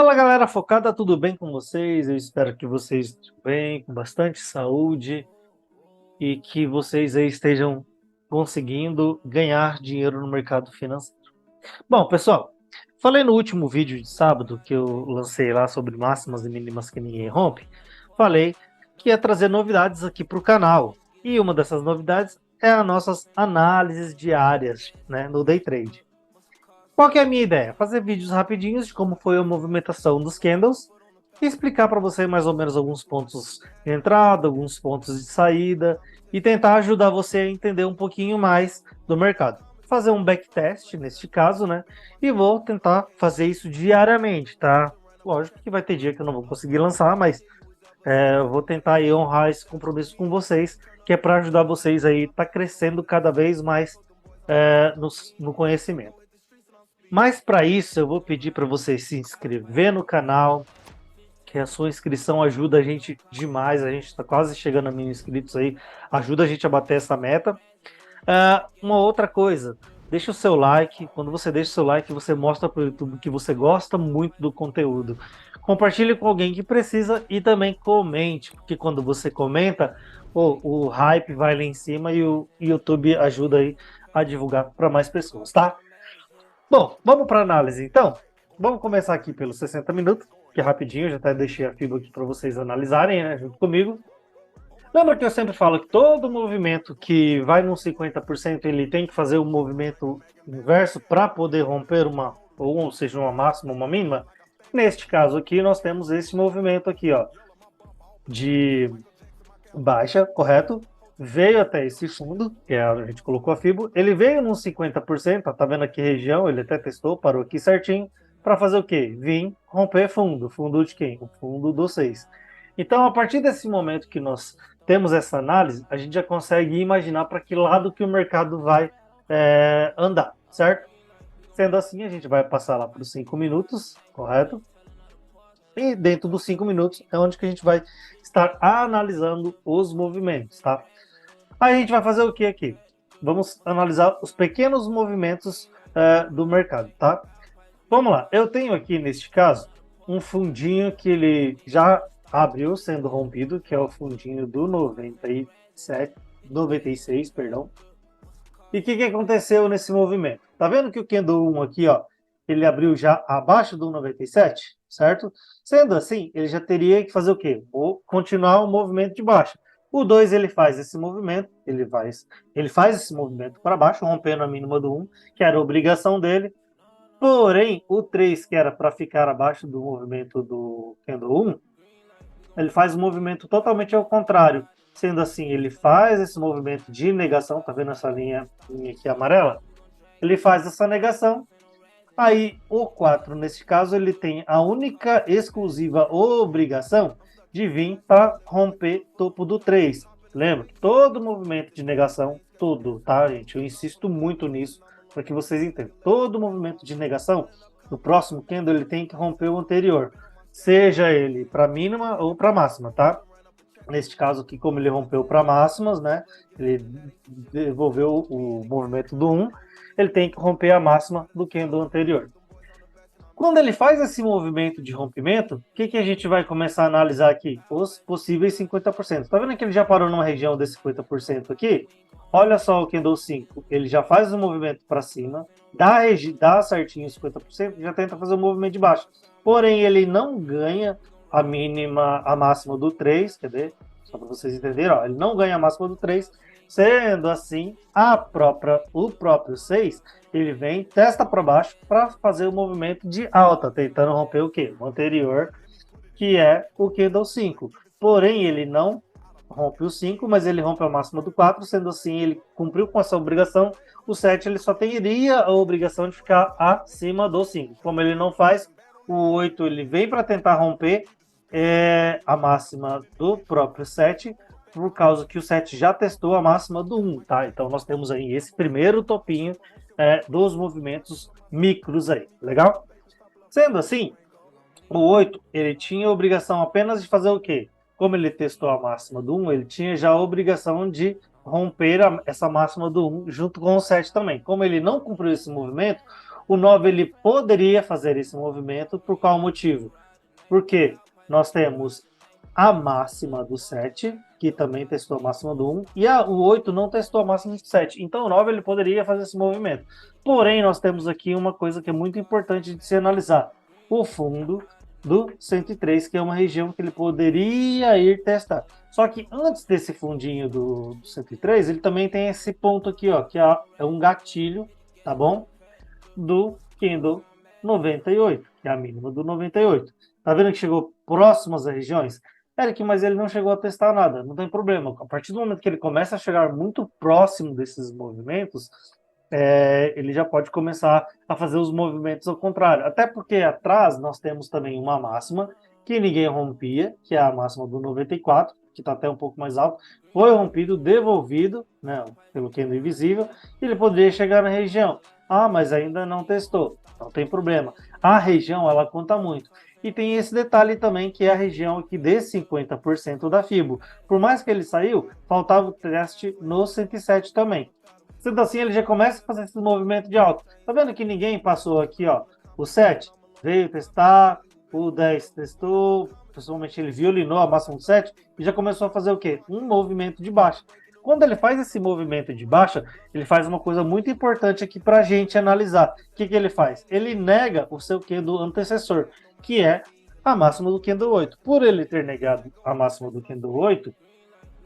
Fala galera focada, tudo bem com vocês? Eu espero que vocês estejam bem, com bastante saúde e que vocês aí estejam conseguindo ganhar dinheiro no mercado financeiro. Bom, pessoal, falei no último vídeo de sábado que eu lancei lá sobre máximas e mínimas que ninguém rompe, falei que ia trazer novidades aqui para o canal. E uma dessas novidades é as nossas análises diárias, né, no Day Trade. Qual que é a minha ideia? Fazer vídeos rapidinhos de como foi a movimentação dos candles e explicar para você mais ou menos alguns pontos de entrada, alguns pontos de saída e tentar ajudar você a entender um pouquinho mais do mercado. Fazer um backtest neste caso, né? E vou tentar fazer isso diariamente, tá? Lógico que vai ter dia que eu não vou conseguir lançar, mas eu vou tentar aí honrar esse compromisso com vocês, que é para ajudar vocês aí a tá crescendo cada vez mais no conhecimento. Mas para isso eu vou pedir para você se inscrever no canal, que a sua inscrição ajuda a gente demais. A gente está quase chegando a 1.000 inscritos aí, ajuda a gente a bater essa meta. Uma outra coisa, deixa o seu like. Quando você deixa o seu like, você mostra para o YouTube que você gosta muito do conteúdo. Compartilhe com alguém que precisa e também comente, porque quando você comenta, o hype vai lá em cima e o YouTube ajuda aí a divulgar para mais pessoas, tá? Bom, vamos para análise então. Vamos começar aqui pelos 60 minutos, que é rapidinho, eu já até deixei a fibra aqui para vocês analisarem, né, junto comigo. Lembra que eu sempre falo que todo movimento que vai num 50%, ele tem que fazer o movimento inverso para poder romper ou seja, uma máxima, uma mínima? Neste caso aqui, nós temos esse movimento aqui, ó, de baixa, correto? Veio até esse fundo, que a gente colocou a FIBO, ele veio nos 50%, tá vendo aqui região, ele até testou, parou aqui certinho, para fazer o quê? Vim romper fundo. Fundo de quem? O fundo do 6. Então, a partir desse momento que nós temos essa análise, a gente já consegue imaginar para que lado que o mercado vai andar, certo? Sendo assim, a gente vai passar lá para os 5 minutos, correto? E dentro dos 5 minutos é onde que a gente vai estar analisando os movimentos, tá? Aí a gente vai fazer o que aqui? Vamos analisar os pequenos movimentos do mercado, tá? Vamos lá, eu tenho aqui neste caso um fundinho que ele já abriu sendo rompido, que é o fundinho do 97, 96, perdão. E o que aconteceu nesse movimento? Tá vendo que o Candle 1 aqui, ó, ele abriu já abaixo do 97, certo? Sendo assim, ele já teria que fazer o quê? Ou continuar o movimento de baixa. O 2 ele faz esse movimento, ele faz esse movimento para baixo, rompendo a mínima do 1, que era a obrigação dele. Porém, o 3, que era para ficar abaixo do movimento do Candle 1, ele faz o movimento totalmente ao contrário. Sendo assim, ele faz esse movimento de negação, tá vendo essa linha aqui amarela? Ele faz essa negação. Aí, o 4, nesse caso, ele tem a única exclusiva obrigação de vir para romper topo do 3. Lembra? Todo movimento de negação, tudo, tá, gente? Eu insisto muito nisso para que vocês entendam. Todo movimento de negação, no próximo candle, ele tem que romper o anterior. Seja ele para mínima ou para máxima, tá? Neste caso aqui, como ele rompeu para máximas, né? Ele devolveu o movimento do 1, ele tem que romper a máxima do candle anterior. Quando ele faz esse movimento de rompimento, o que a gente vai começar a analisar aqui? Os possíveis 50%. Tá vendo que ele já parou numa região desse 50% aqui? Olha só o candle 5, ele já faz o movimento para cima, dá certinho os 50%, já tenta fazer o movimento de baixo. Porém, ele não ganha a mínima, a máxima do 3, quer ver? Só para vocês entenderem, ó, ele não ganha a máxima do 3, sendo assim, o próprio 6, ele vem, testa para baixo para fazer o movimento de alta, tentando romper o quê? O anterior, que é o candle 5. Porém, ele não rompe o 5, mas ele rompe a máxima do 4, sendo assim, ele cumpriu com essa obrigação. O 7 ele só teria a obrigação de ficar acima do 5. Como ele não faz, o 8 ele vem para tentar romper a máxima do próprio 7, por causa que o 7 já testou a máxima do 1, tá? Então nós temos aí esse primeiro topinho dos movimentos micros aí, legal? Sendo assim, o 8 ele tinha a obrigação apenas de fazer o quê? Como ele testou a máxima do 1, ele tinha já a obrigação de romper essa máxima do 1 junto com o 7 também. Como ele não cumpriu esse movimento, o 9 ele poderia fazer esse movimento por qual motivo? Porque nós temos a máxima do 7, que também testou a máxima do 1, e o 8 não testou a máxima do 7. Então o 9 ele poderia fazer esse movimento. Porém, nós temos aqui uma coisa que é muito importante de se analisar. O fundo do 103, que é uma região que ele poderia ir testar. Só que antes desse fundinho do 103, ele também tem esse ponto aqui, ó, que é um gatilho, tá bom? Do candle 98, que é a mínima do 98. Tá vendo que chegou próximas às regiões? Eric, mas ele não chegou a testar nada, não tem problema. A partir do momento que ele começa a chegar muito próximo desses movimentos, ele já pode começar a fazer os movimentos ao contrário. Até porque atrás nós temos também uma máxima que ninguém rompia, que é a máxima do 94, que está até um pouco mais alto, foi rompido, devolvido, né, pelo candle invisível, e ele poderia chegar na região. Ah, mas ainda não testou. Não tem problema. A região, ela conta muito. E tem esse detalhe também, que é a região aqui de 50% da FIBO. Por mais que ele saiu, faltava o teste no 107 também. Sendo assim, ele já começa a fazer esse movimento de alta. Tá vendo que ninguém passou aqui, ó, o 7 veio testar, o 10 testou, pessoalmente ele violinou a máxima do 7 e já começou a fazer o quê? Um movimento de baixa. Quando ele faz esse movimento de baixa, ele faz uma coisa muito importante aqui para a gente analisar. O que ele faz? Ele nega o seu candle antecessor, que é a máxima do candle 8. Por ele ter negado a máxima do candle 8,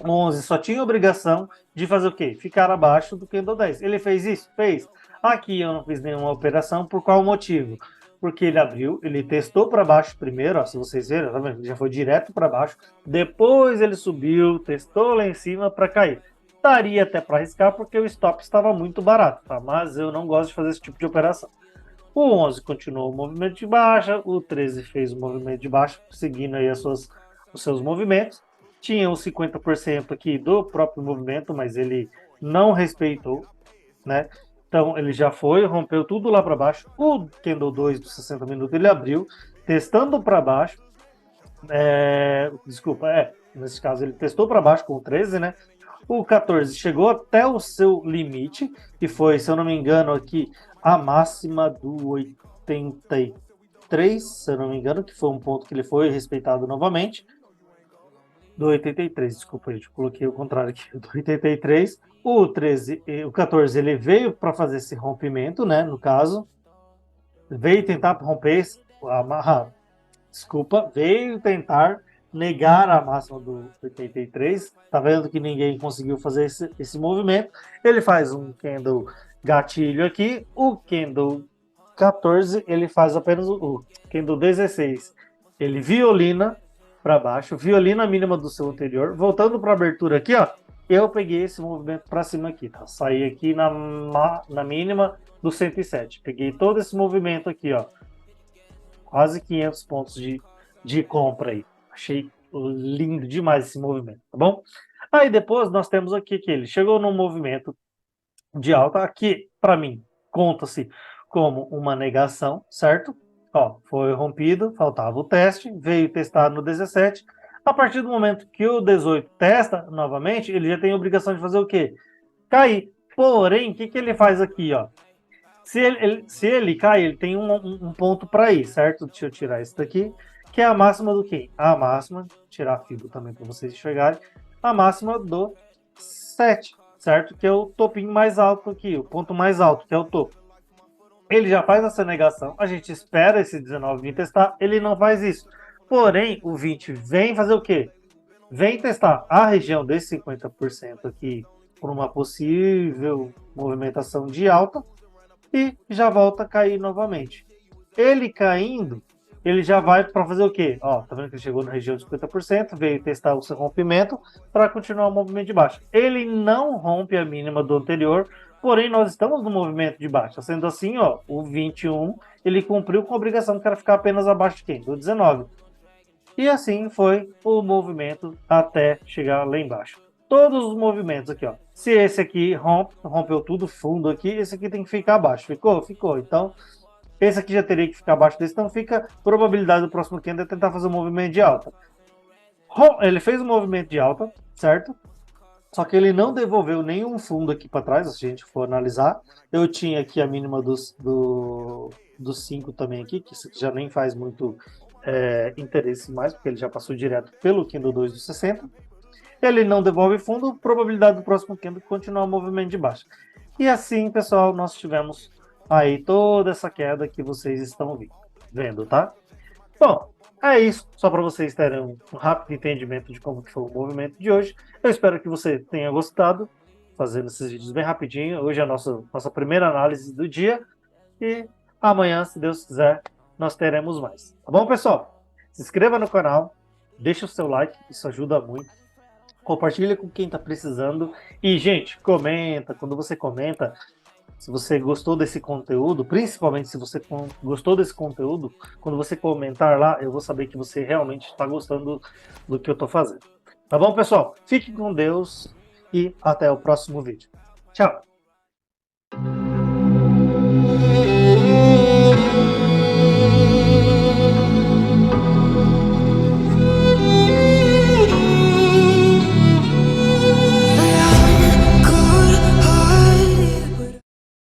11 só tinha obrigação de fazer o quê? Ficar abaixo do candle 10. Ele fez isso? Fez. Aqui eu não fiz nenhuma operação. Por qual motivo? Porque ele abriu, ele testou para baixo primeiro, ó, se vocês viram, tá vendo? Ele já foi direto para baixo. Depois ele subiu, testou lá em cima para cair. Daria até para arriscar porque o stop estava muito barato, tá? Mas eu não gosto de fazer esse tipo de operação. O 11 continuou o movimento de baixa, o 13 fez o movimento de baixa, seguindo aí os seus movimentos. Tinha os 50% aqui do próprio movimento, mas ele não respeitou, né? Então ele já foi, rompeu tudo lá para baixo. O candle 2 dos 60 minutos ele abriu, testando para baixo. Nesse caso ele testou para baixo com o 13, né? O 14 chegou até o seu limite, e foi, se eu não me engano, aqui a máxima do 83, se eu não me engano, que foi um ponto que ele foi respeitado novamente. Do 83, desculpa, gente, coloquei o contrário aqui, do 83. O 13, o 14, ele veio para fazer esse rompimento, né, no caso. Veio tentar romper, veio tentar negar a máxima do 83. Tá vendo que ninguém conseguiu fazer esse movimento. Ele faz um candle gatilho aqui. O candle 14, ele faz apenas o candle 16. Ele violina para baixo, violina a mínima do seu anterior. Voltando para a abertura aqui, ó, eu peguei esse movimento para cima aqui, tá? Saí aqui na mínima do 107. Peguei todo esse movimento aqui, ó. Quase 500 pontos de compra aí. Achei lindo demais esse movimento, tá bom? Aí depois nós temos aqui que ele chegou num movimento de alta. Aqui, para mim, conta-se como uma negação, certo? Ó, foi rompido, faltava o teste, veio testar no 17. A partir do momento que o 18 testa novamente, ele já tem a obrigação de fazer o quê? Cair. Porém, o que ele faz aqui, ó? Se ele cai, ele tem um ponto para ir, certo? Deixa eu tirar isso daqui, que é a máxima do quê? A máxima, tirar a fibra também para vocês enxergarem, a máxima do 7, certo? Que é o topinho mais alto aqui, o ponto mais alto, que é o topo. Ele já faz essa negação, a gente espera esse 19 vir testar, ele não faz isso. Porém, o 20 vem fazer o quê? Vem testar a região desse 50% aqui por uma possível movimentação de alta e já volta a cair novamente. Ele caindo, ele já vai para fazer o quê? Ó, tá vendo que ele chegou na região de 50%, veio testar o seu rompimento para continuar o movimento de baixa. Ele não rompe a mínima do anterior, porém nós estamos no movimento de baixa. Sendo assim, ó, o 21, ele cumpriu com a obrigação que era ficar apenas abaixo de quem? Do 19. E assim foi o movimento até chegar lá embaixo. Todos os movimentos aqui, ó. Se esse aqui rompeu tudo fundo aqui, esse aqui tem que ficar abaixo. Ficou? Ficou. Então, esse aqui já teria que ficar abaixo desse, então fica a probabilidade do próximo candle é tentar fazer um movimento de alta. Ele fez um movimento de alta, certo? Só que ele não devolveu nenhum fundo aqui para trás, se a gente for analisar. Eu tinha aqui a mínima dos 5 também aqui, que isso já nem faz muito interesse mais, porque ele já passou direto pelo candle 2 dos 60. Ele não devolve fundo, probabilidade do próximo candle continuar o movimento de baixa. E assim, pessoal, nós tivemos aí toda essa queda que vocês estão vendo, tá? Bom, é isso, só para vocês terem um rápido entendimento de como que foi o movimento de hoje. Eu espero que você tenha gostado, fazendo esses vídeos bem rapidinho. Hoje é a nossa primeira análise do dia e amanhã, se Deus quiser, nós teremos mais. Tá bom, pessoal? Se inscreva no canal, deixa o seu like, isso ajuda muito. Compartilha com quem está precisando. E, gente, comenta. Quando você comenta, se você gostou desse conteúdo, principalmente se você gostou desse conteúdo, quando você comentar lá, eu vou saber que você realmente está gostando do que eu estou fazendo. Tá bom, pessoal? Fiquem com Deus e até o próximo vídeo. Tchau!